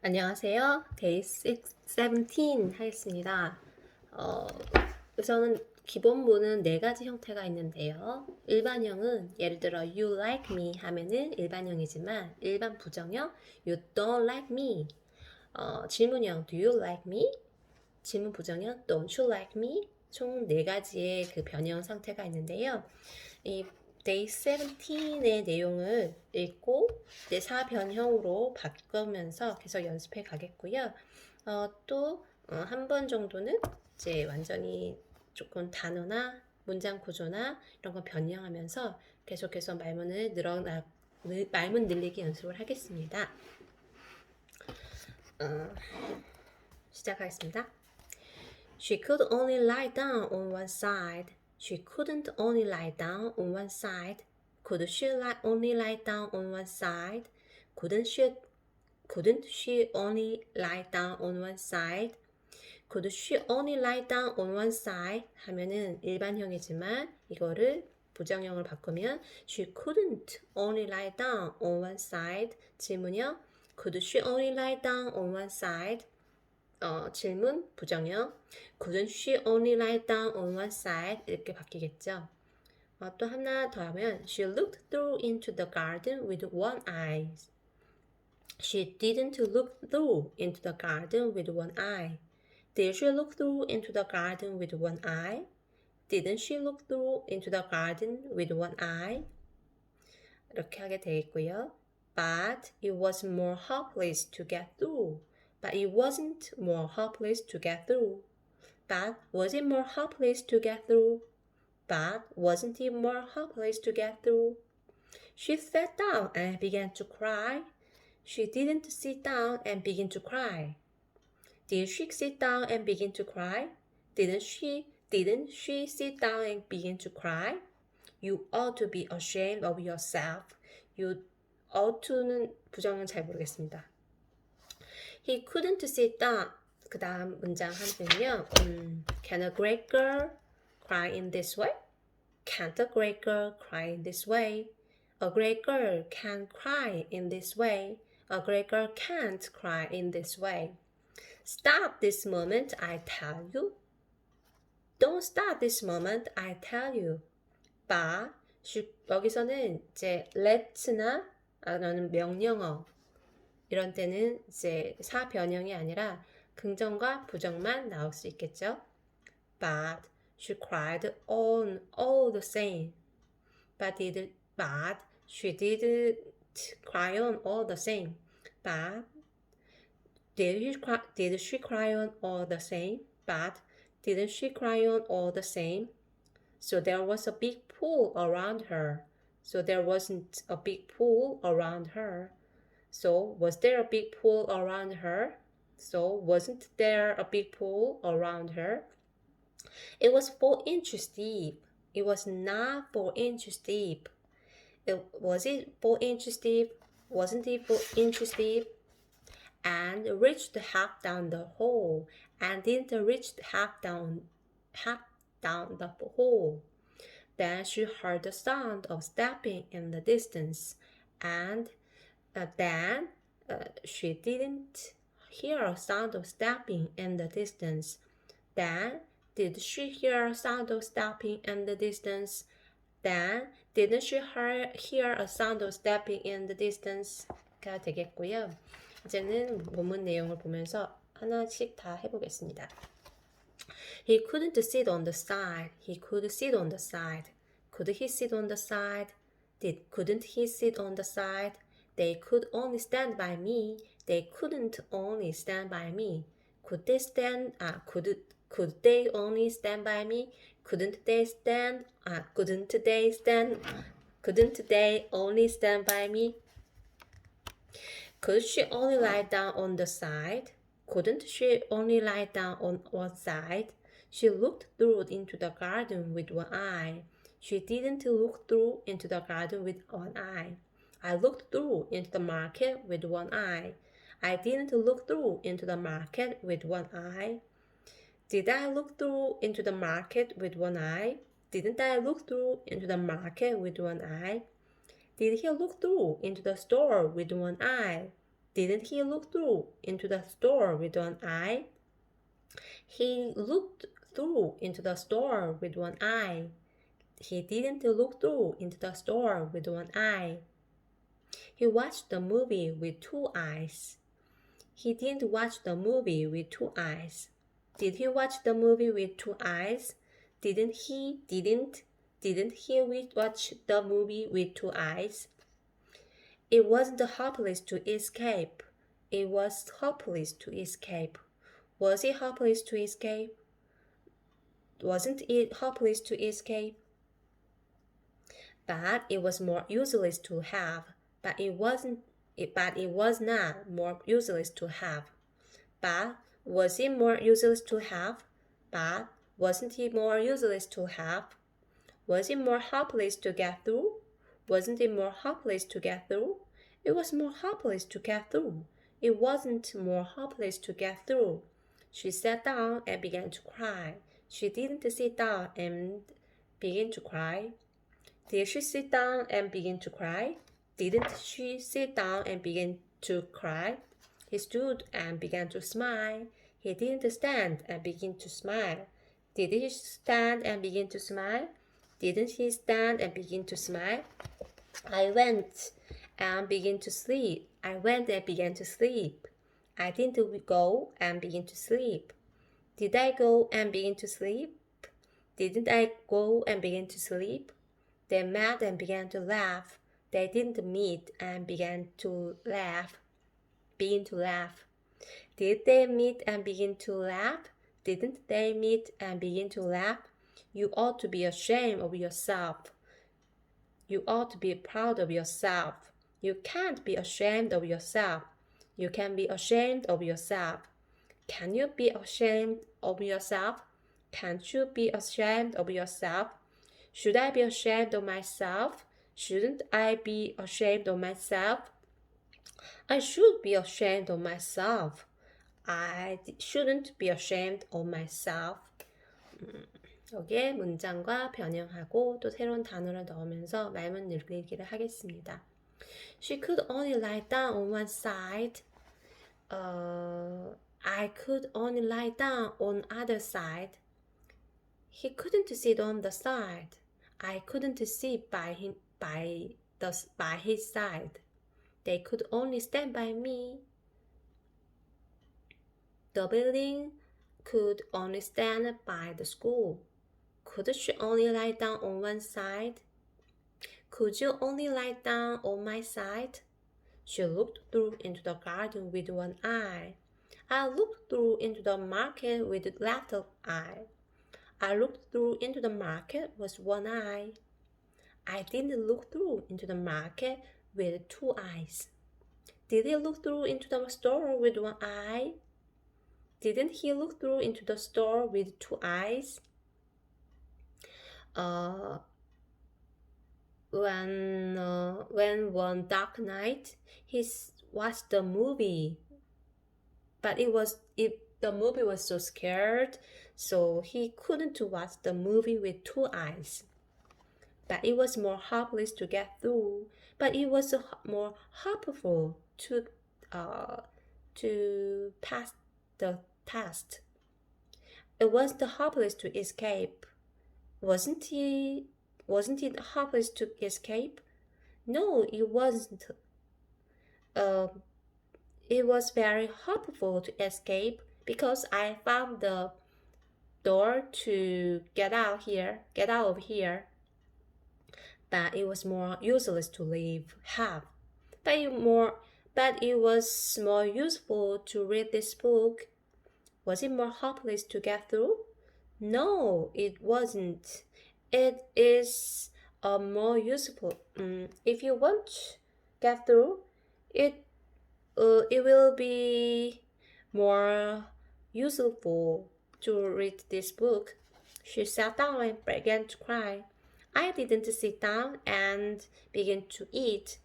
안녕하세요. day 17 하겠습니다. 우선은 기본문은 네 가지 형태가 있는데요. 일반형은 예를 들어 you like me 하면은 일반형이지만 일반 부정형 you don't like me. 질문형 do you like me? 질문 부정형 don't you like me? 총 네 가지의 그 변형 상태가 있는데요. 이 day 17의 내용을 읽고 이제 사변형으로 바꾸면서 계속 연습해 가겠고요. 또 한 번 정도는 이제 완전히 조금 단어나 문장 구조나 이런 거 변형하면서 계속해서 말문 늘리기 연습을 하겠습니다. 시작하겠습니다. She could only lie down on one side. She couldn't only lie down on one side. Could she only lie down on one side? Couldn't she only lie down on one side? Could she only lie down on one side? 하면은 일반형이지만 이거를 부정형을 바꾸면 she couldn't only lie down on one side. 질문형 could she only lie down on one side? 질문 부정형 couldn't she only lie down on one side 이렇게 바뀌겠죠. 또 하나 더 하면 she looked through into the garden with one eye. She didn't look through into the garden with one eye. Did she look through into the garden with one eye? Didn't she look through into the garden with one eye? 이렇게 하게 되겠고요. But it was more hopeless to get through. But it wasn't more hopeless to get through. But was it more hopeless to get through? But wasn't it more hopeless to get through? She sat down and began to cry. She didn't sit down and begin to cry. Did she sit down and begin to cry? Didn't she sit down and begin to cry? You ought to be ashamed of yourself. You ought to는 부정은 잘 모르겠습니다. He couldn't sit down. 그 다음 문장 하면요. Can a great girl cry in this way? Can't a great girl cry in this way? A great girl can cry in this way. A great girl can't cry in this way. Stop this moment, I tell you. Don't stop this moment, I tell you. But 여기서는 이제 let's나 아니면 명령어 이런 때는 이제 사변형이 아니라 긍정과 부정만 나올 수 있겠죠. But she cried on all the same. But she didn't cry on all the same. But did she cry on all the same? But didn't she cry on all the same? So there was a big pool around her. So there wasn't a big pool around her. So was there a big pool around her? So wasn't there a big pool around her? It was 4 inches deep. It was not 4 inches deep. Was it 4 inches deep? Wasn't it 4 inches deep? And reached half down the hole. And didn't reach half down the hole. Then she heard the sound of stepping in the distance. And then she didn't hear a sound of stepping in the distance. Then did she hear a sound of stepping in the distance? Then didn't she hear a sound of stepping in the distance?가 되겠고요. 이제는 본문 내용을 보면서 하나씩 다 해보겠습니다. He couldn't sit on the side. He could sit on the side. Could he sit on the side? Couldn't he sit on the side? They could only stand by me. They couldn't only stand by me. Could they only stand by me? Couldn't they only stand by me? Could she only lie down on the side? Couldn't she only lie down on one side? She looked through into the garden with one eye. She didn't look through into the garden with one eye. I looked through into the market with one eye. I didn't look through into the market with one eye. Did I look through into the market with one eye? Didn't I look through into the market with one eye? Did he look through into the store with one eye? Didn't he look through into the store with one eye? He looked through into the store with one eye. He didn't look through into the store with one eye. He watched the movie with two eyes. He didn't watch the movie with two eyes. Did he watch the movie with two eyes? Didn't he watch the movie with two eyes? It wasn't hopeless to escape. It was hopeless to escape. Was it hopeless to escape? Wasn't it hopeless to escape? But it was more useless to have. But it was not more useless to have. But was it more useless to have? But wasn't it more useless to have? Was it more hopeless to get through? Wasn't it more hopeless to get through? It was more hopeless to get through. It wasn't more hopeless to get through. She sat down and began to cry. She didn't sit down and begin to cry. Did she sit down and begin to cry? Didn't she sit down and begin to cry? He stood and began to smile. He didn't stand and begin to smile. Did he stand and begin to smile? Didn't he stand and begin to smile? I went and began to sleep. I went and began to sleep. I didn't go and begin to sleep. Did I go and begin to sleep? Didn't I go and begin to sleep? They met and began to laugh. They didn't meet and began to laugh. Begin to laugh. Did they meet and begin to laugh? Didn't they meet and begin to laugh? You ought to be ashamed of yourself. You ought to be proud of yourself. You can't be ashamed of yourself. You can be ashamed of yourself. Can you be ashamed of yourself? Can't you be ashamed of yourself? Should I be ashamed of myself? Shouldn't I be ashamed of myself? I should be ashamed of myself. I shouldn't be ashamed of myself. 여기에 문장과 변형하고 또 새로운 단어를 넣으면서 말문 늘리기를 하겠습니다. She could only lie down on one side. I could only lie down on other side. He couldn't sit on the side. I couldn't sit by his side. They could only stand by me. The building could only stand by the school. Could she only lie down on one side? Could you only lie down on my side? She looked through into the garden with one eye. I looked through into the market with the left eye. I looked through into the market with one eye. I didn't look through into the market with two eyes. Did he look through into the store with one eye? Didn't he look through into the store with two eyes? When one dark night he watched the movie, but the movie was so scared, so he couldn't watch the movie with two eyes. But it was more hopeless to get through. But it was more hopeful to pass the test. It wasn't hopeless to escape. Wasn't it hopeless to escape? No, it wasn't. It was very hopeful to escape because I found the door to get out of here. But it was more useless to have. But it was more useful to read this book. Was it more hopeless to get through? No, it wasn't. It is more useful. If you want to get through, it will be more useful to read this book. She sat down and began to cry. I didn't sit down and begin to eat.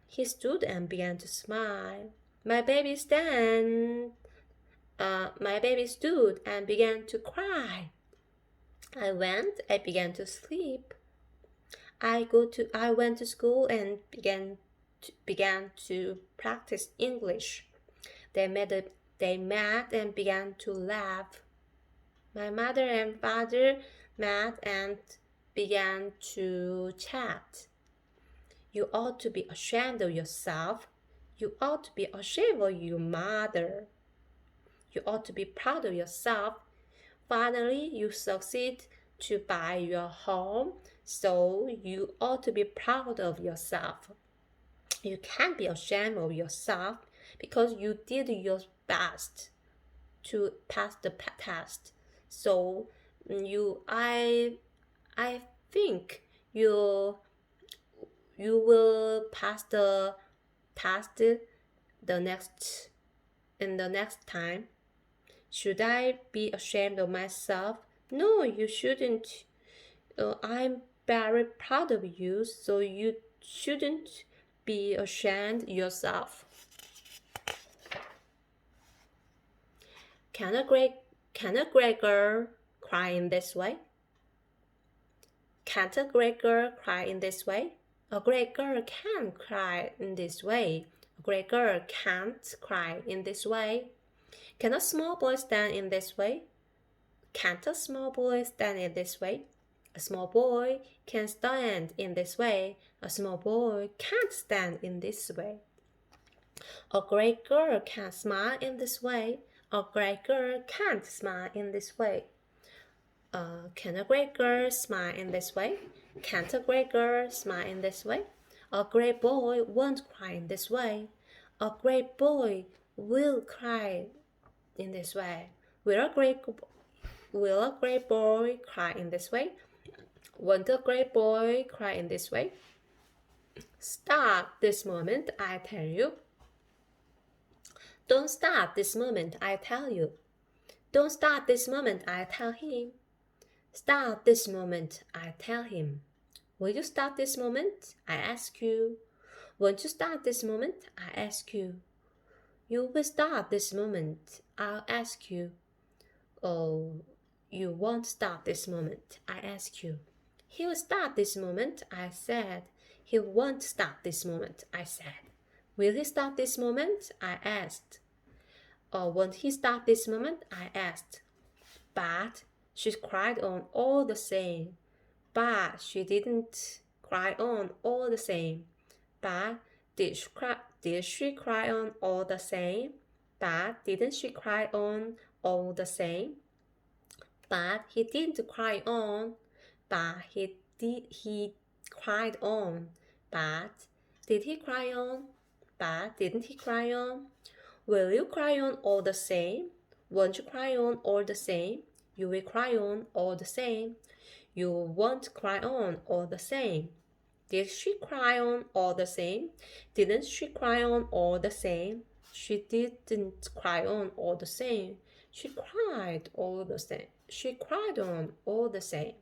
He stood and began to smile. My baby stood and began to cry. I began to sleep. I went to school and began began to practice English. They met and began to laugh. My mother and father met and began to chat. You ought to be ashamed of yourself. You ought to be ashamed of your mother. You ought to be proud of yourself. Finally, you succeed to buy your home, so you ought to be proud of yourself. You can't be ashamed of yourself because you did your best to pass the test. So I think you will pass the test the next time. Should I be ashamed of myself? No, you shouldn't. I'm very proud of you, so you shouldn't be ashamed yourself. Can a great girl cry in this way? Can't a great girl cry in this way? A great girl can cry in this way. A great girl can't cry in this way. Can a small boy stand in this way? Can't a small boy stand in this way? A small boy can stand in this way. A small boy can't stand in this way. A great girl can smile in this way. A great girl can't smile in this way. Can a great girl smile in this way? Can't a great girl smile in this way? A great boy won't cry in this way. A great boy will cry in this way. Will a great boy cry in this way? Won't a great boy cry in this way? Stop this moment, I tell you. Don't stop this moment, I tell you. Don't stop this moment, I tell him. Stop this moment, I tell him. Will you stop this moment? I ask you. Won't you stop this moment? I ask you. You will stop this moment, I'll ask you. Oh, you won't stop this moment, I ask you. He will stop this moment, I said. He won't stop this moment, I said. Will he stop this moment? I asked. Or won't he stop this moment? I asked. But she cried on all the same. But she didn't cry on all the same. But did she cry on all the same? But didn't she cry on all the same? But he didn't cry on. But he cried on. But did he cry on? But didn't he cry on? Will you cry on all the same? Won't you cry on all the same? You will cry on all the same. You won't cry on all the same. Did she cry on all the same? Didn't she cry on all the same? She didn't cry on all the same. She cried all the same. She cried on all the same.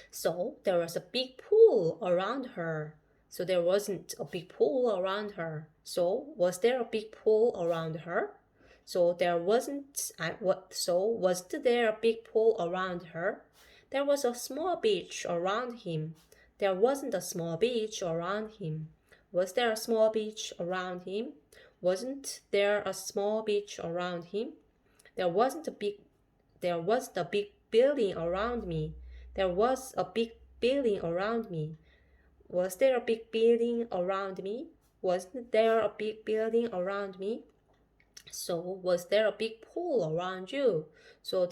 So there was a big pool around her. So there wasn't a big pool around her. So was there a big pool around her? So there wasn't. Wasn't there a big pool around her? There was a small beach around him. There wasn't a small beach around him. Was there a small beach around him? Wasn't there a small beach around him? There wasn't a big building around me. There was a big building around me. Was there a big building around me? Wasn't there a big building around me? So was there a big pool around you? So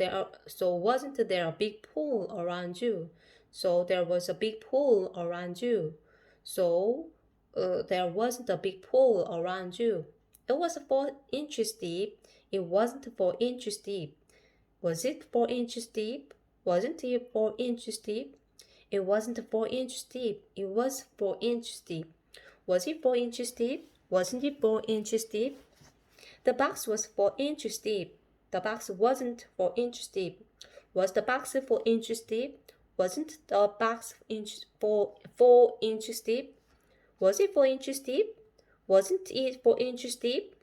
wasn't there a big pool around you? So there was a big pool around you. So there wasn't a big pool around you. It was 4 inches deep. It wasn't 4 inches deep. Was it 4 inches deep? Wasn't it 4 inches deep? It wasn't 4 inches deep. It was 4 inches deep. Was it 4 inches deep? Wasn't it 4 inches deep? The box was 4 inches deep. The box wasn't 4 inches deep. Was the box 4 inches deep? Wasn't the box 4 inches deep? Was it 4 inches deep? Wasn't it 4 inches deep?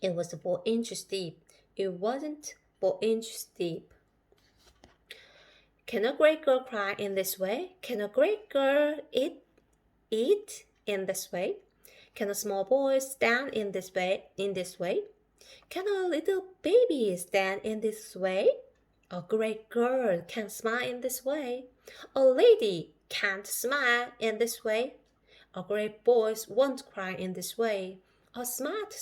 It was 4 inches deep. It wasn't 4 inches deep. Can a great girl cry in this way? Can a great girl eat in this way? Can a small boy stand in this way? Can a little baby stand in this way? A great girl can smile in this way. A lady can't smile in this way. A great boy won't cry in this way. A smart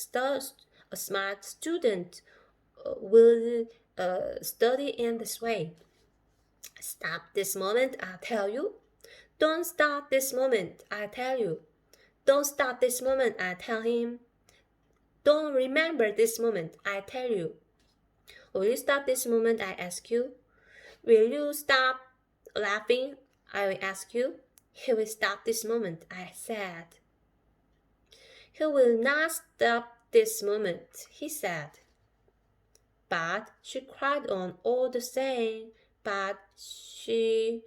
student will study in this way. Stop this moment, I tell you. Don't stop this moment, I tell you. Don't stop this moment, I tell him. Don't remember this moment, I tell you. Will you stop this moment, I ask you? Will you stop laughing, I will ask you? He will stop this moment, I said. He will not stop this moment, he said. But she cried on all the same. But she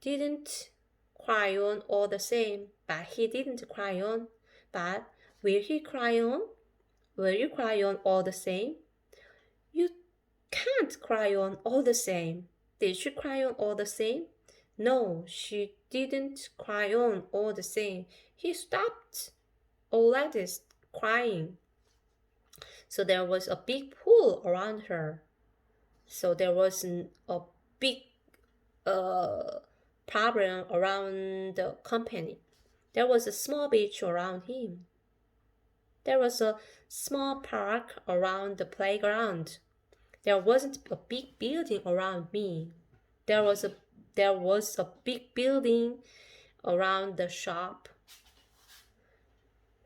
didn't cry on all the same. But he didn't cry on. But will he cry on? Will you cry on all the same? You can't cry on all the same. Did she cry on all the same? No, she didn't cry on all the same. He stopped already crying. So there was a big pool around her. So there was a big problem around the company. There was a small beach around him. There was a small park around the playground. There wasn't a big building around me. There was a big building around the shop.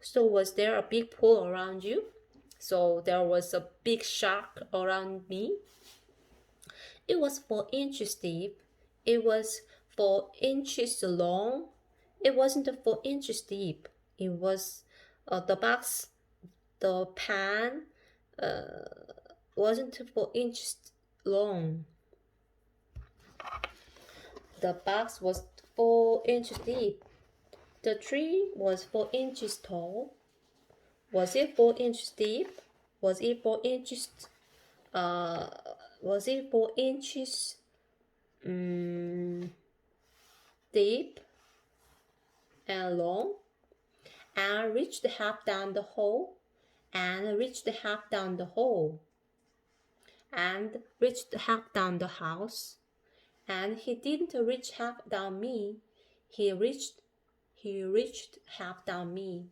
So was there a big pool around you? So there was a big shark around me. It was 4 inches deep. It was 4 inches long. It wasn't 4 inches deep. It was the box, the pan wasn't 4 inches long. The box was 4 inches deep. The tree was 4 inches tall. Was it 4 inches deep? Was it 4 inches? Was it 4 inches deep and long? And reached half down the hole. And reached half down the hole. And reached half down the house. And he didn't reach half down me. He reached half down me.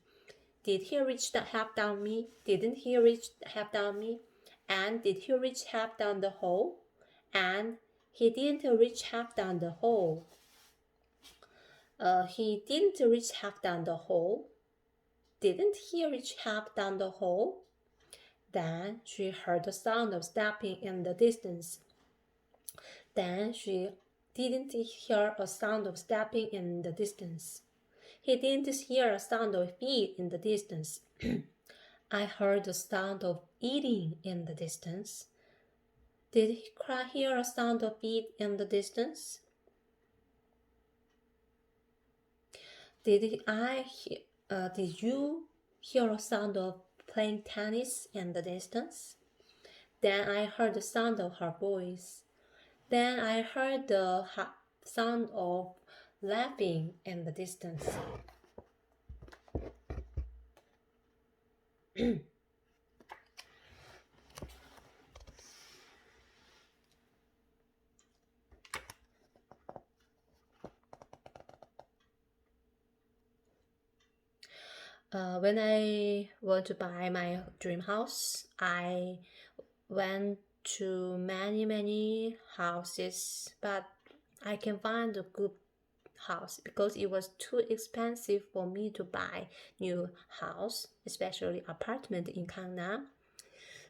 Did he reach the half down me? Didn't he reach half down me? And did he reach half down the hole? And he didn't reach half down the hole. He didn't reach half down the hole. Didn't he reach half down the hole? Then she heard the sound of stepping in the distance. Then she didn't hear a sound of stepping in the distance. He didn't hear a sound of feet in the distance. I heard the sound of eating in the distance. Did he hear a sound of feet in the distance? Did you hear a sound of playing tennis in the distance? Then I heard the sound of her voice. Then I heard the sound of laughing in the distance. When I want to buy my dream house, I went to many houses, but I can find a good house because it was too expensive for me to buy new house, especially apartment in Gangnam.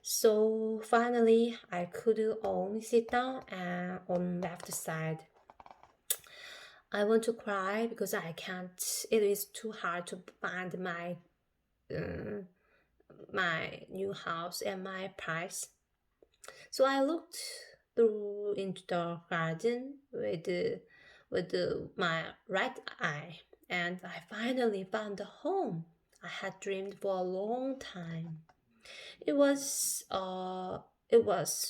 So finally, I could only sit down and on left side. I want to cry because I can't. It is too hard to find my new house and my price. So I looked through into the garden with my right eye, and I finally found the home I had dreamed for a long time. It was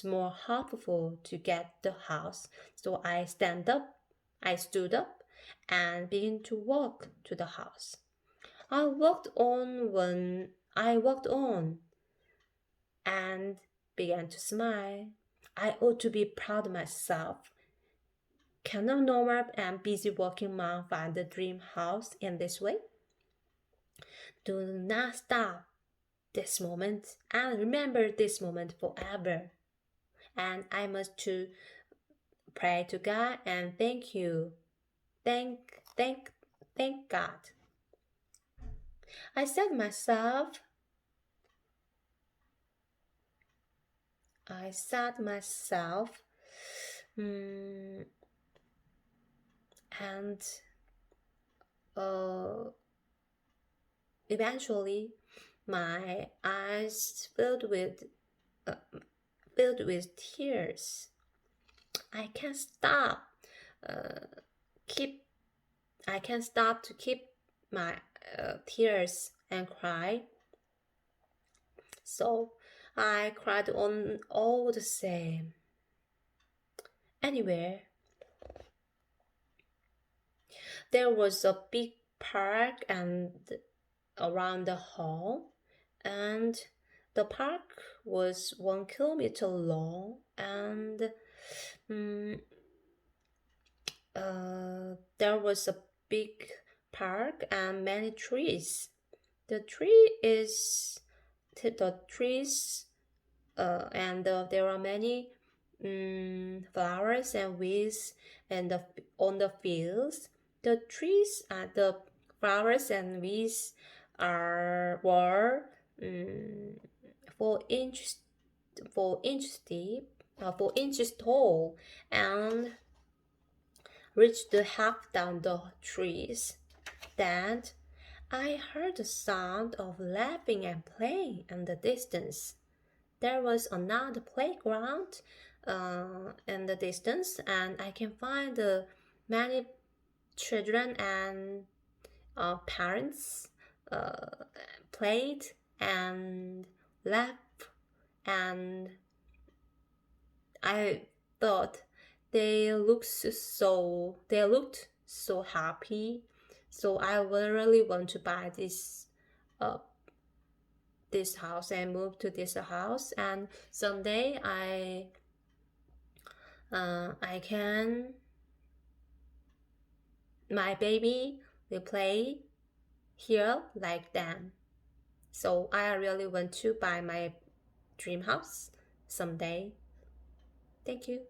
more helpful to get the house, so I stood up and began to walk to the house. I walked on and began to smile. I ought to be proud of myself. Can a normal and busy working mom find a dream house in this way? Do not stop this moment and remember this moment forever. And I must to pray to God and thank you. Thank God. I said myself, and eventually my eyes filled with tears. I can't stop. I can't stop to keep my tears and cry. So I cried on all the same. Anyway, there was a big park and around the hall, and the park was 1 kilometer long, and there was a big park and many trees. The trees and there are many flowers and weeds and on the fields. The trees and the flowers and weeds were 4 inches deep, 4 inches tall, and reached half down the trees. Then I heard the sound of laughing and playing in the distance. There was another playground in the distance, and I can find many children and parents played and laughed, and I thought they looked so happy. So I really want to buy this house and move to this house, and someday my baby will play here like them. So I really want to buy my dream house someday. Thank you.